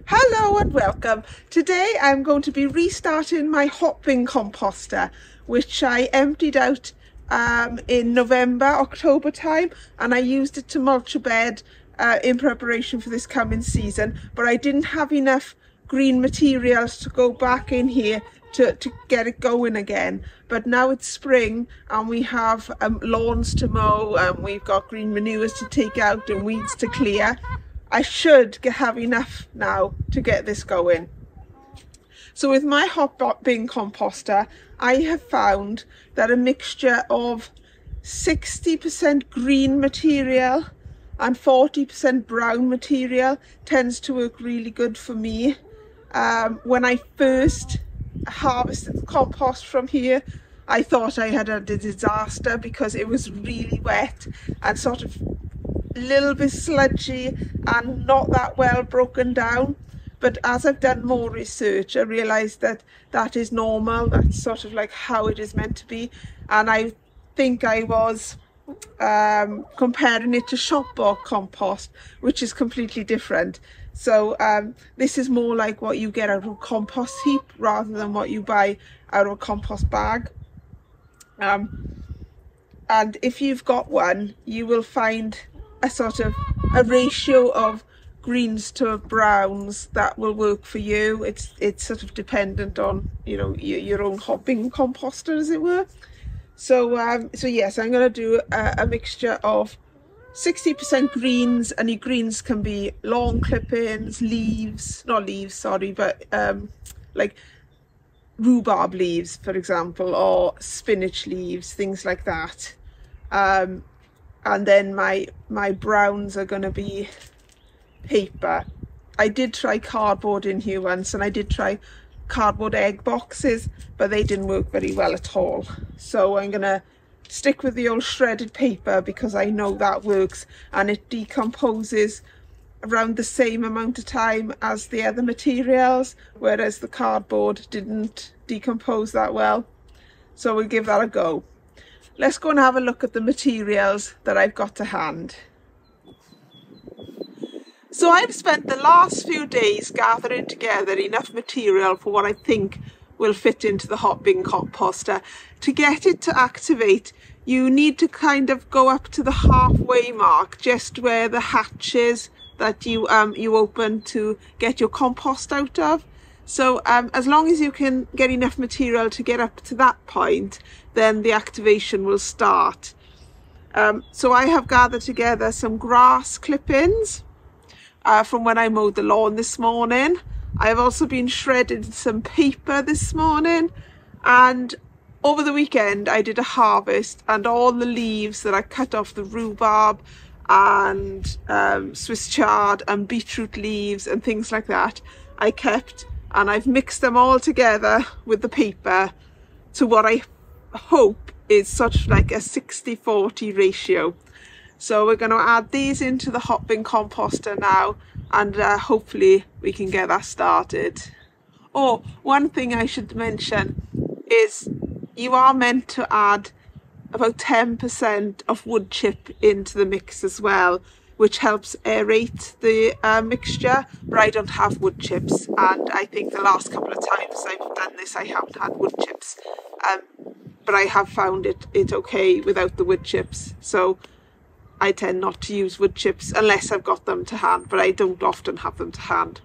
Hello and welcome. Today I'm going to be restarting my Hotbin composter, which I emptied out in November, October time, and I used it to mulch a bed in preparation for this coming season, but I didn't have enough green materials to go back in here to get it going again. But now it's spring and we have lawns to mow, and we've got green manures to take out and weeds to clear. I should have enough now to get this going. So with my Hotbin composter, I have found that a mixture of 60% green material and 40% brown material tends to work really good for me. When I first harvested the compost from here, I thought I had a disaster because it was really wet and sort of a little bit sludgy and not that well broken down. But as I've done more research, I realized that that is normal. That's sort of like how it is meant to be. And I think I was comparing it to shop bought compost, which is completely different. So this is more like what you get out of a compost heap rather than what you buy out of a compost bag. And if you've got one, you will find a sort of a ratio of greens to browns that will work for you. It's sort of dependent on, you know, your own Hotbin composter, as it were. So yes, I'm going to do a mixture of 60% greens, and your greens can be lawn clippings, leaves, not leaves, sorry, but like rhubarb leaves, for example, or spinach leaves, things like that. And then my browns are going to be paper. I did try cardboard in here once, and I did try cardboard egg boxes, but they didn't work very well at all. So I'm going to stick with the old shredded paper because I know that works, and it decomposes around the same amount of time as the other materials, whereas the cardboard didn't decompose that well. So we'll give that a go. Let's go and have a look at the materials that I've got to hand. So I've spent the last few days gathering together enough material for what I think will fit into the Hotbin composter. To get it to activate, you need to kind of go up to the halfway mark, just where the hatch is that you open to get your compost out of. So as long as you can get enough material to get up to that point, then the activation will start. So I have gathered together some grass clippings from when I mowed the lawn this morning. I have also been shredding some paper this morning, and over the weekend I did a harvest, and all the leaves that I cut off the rhubarb and Swiss chard and beetroot leaves and things like that I kept, and I've mixed them all together with the paper to what I hope is sort of like a 60-40 ratio. So we're going to add these into the Hotbin composter now, and hopefully we can get that started. Oh, one thing I should mention is you are meant to add about 10% of wood chip into the mix as well, which helps aerate the mixture, but I don't have wood chips, and I think the last couple of times I've done this I haven't had wood chips, but I have found it okay without the wood chips. So I tend not to use wood chips unless I've got them to hand, but I don't often have them to hand,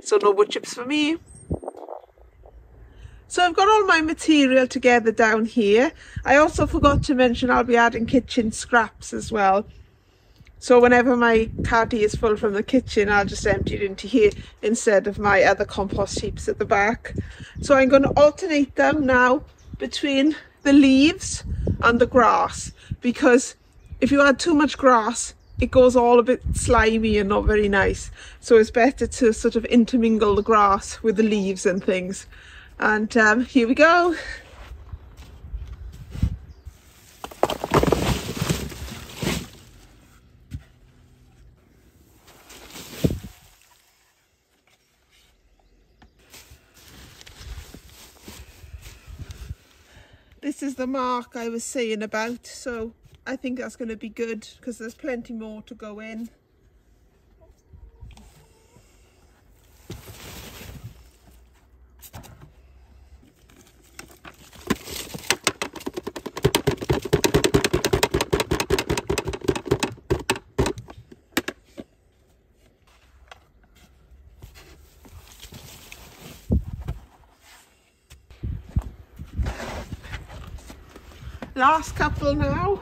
so no wood chips for me. So I've got all my material together down here. I also forgot to mention I'll be adding kitchen scraps as well. So whenever my caddy is full from the kitchen, I'll just empty it into here instead of my other compost heaps at the back. So I'm going to alternate them now between the leaves and the grass, because if you add too much grass, it goes all a bit slimy and not very nice. So it's better to sort of intermingle the grass with the leaves and things. And here we go. This is the mark I was saying about, so I think that's going to be good because there's plenty more to go in. last couple now.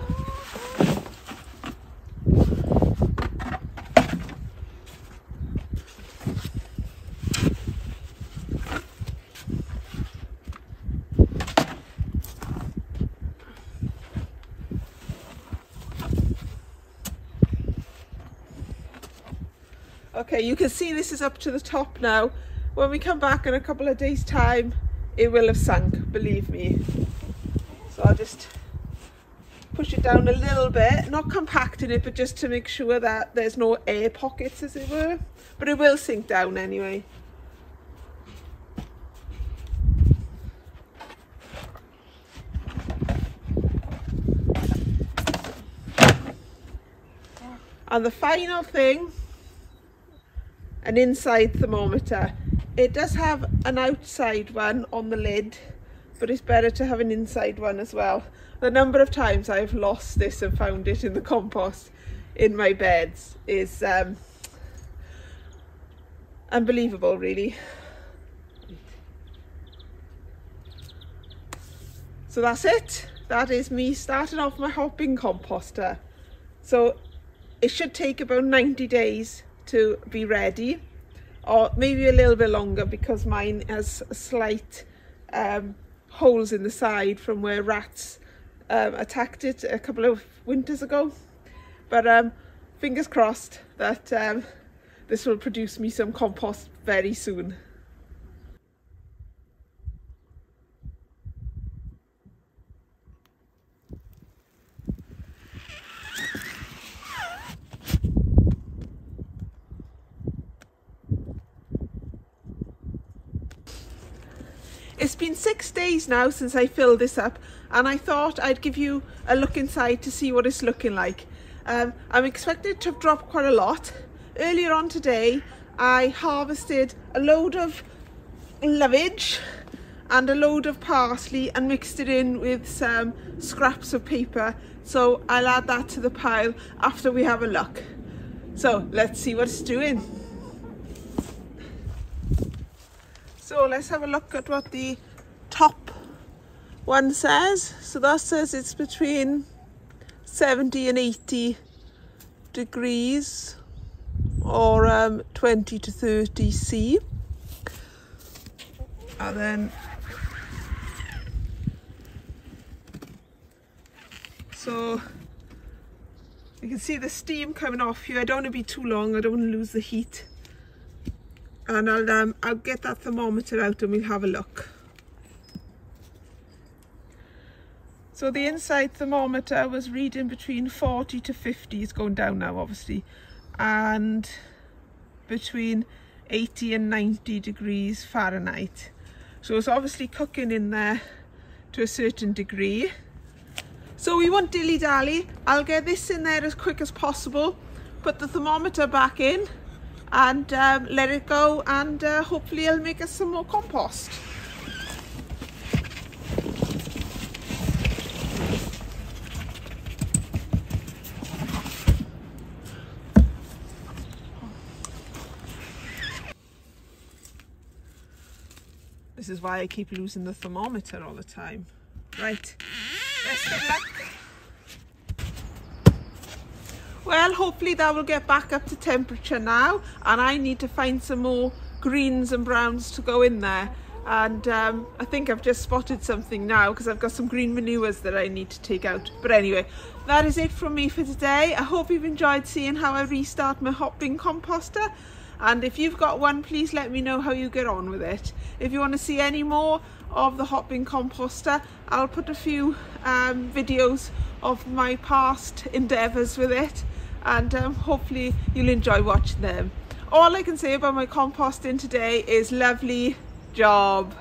Okay, you can see this is up to the top now. When we come back in a couple of days' time, it will have sunk, believe me. So I'll just push it down a little bit, not compacting it, but just to make sure that there's no air pockets, as it were. But it will sink down anyway. And the final thing, an inside thermometer. It does have an outside one on the lid, but it's better to have an inside one as well. The number of times I've lost this and found it in the compost in my beds is unbelievable, really. So that's it. That is me starting off my Hotbin composter. So it should take about 90 days to be ready, or maybe a little bit longer, because mine has slight holes in the side from where rats attacked it a couple of winters ago. But fingers crossed that this will produce me some compost very soon. It's been 6 days now since I filled this up, and I thought I'd give you a look inside to see what it's looking like. I'm expecting it to drop quite a lot. Earlier on today, I harvested a load of lovage and a load of parsley and mixed it in with some scraps of paper. So I'll add that to the pile after we have a look. So let's see what it's doing. So let's have a look at what the top one says. So that says it's between 70 and 80 degrees, or 20 to 30 C. And then, so you can see the steam coming off here. I don't want to be too long, I don't want to lose the heat. And I'll get that thermometer out and we'll have a look. So the inside thermometer was reading between 40 to 50, it's going down now obviously, and between 80 and 90 degrees Fahrenheit. So it's obviously cooking in there to a certain degree. So we won't dilly-dally. I'll get this in there as quick as possible, put the thermometer back in, and let it go, and hopefully it'll make us some more compost. This is why I keep losing the thermometer all the time. Right, best of luck. Well, hopefully that will get back up to temperature now, and I need to find some more greens and browns to go in there. And I think I've just spotted something now, because I've got some green manures that I need to take out. But anyway, that is it from me for today. I hope you've enjoyed seeing how I restart my Hotbin composter. And if you've got one, please let me know how you get on with it. If you want to see any more of the Hotbin composter, I'll put a few videos of my past endeavours with it, and hopefully you'll enjoy watching them. All I can say about my composting today is lovely job.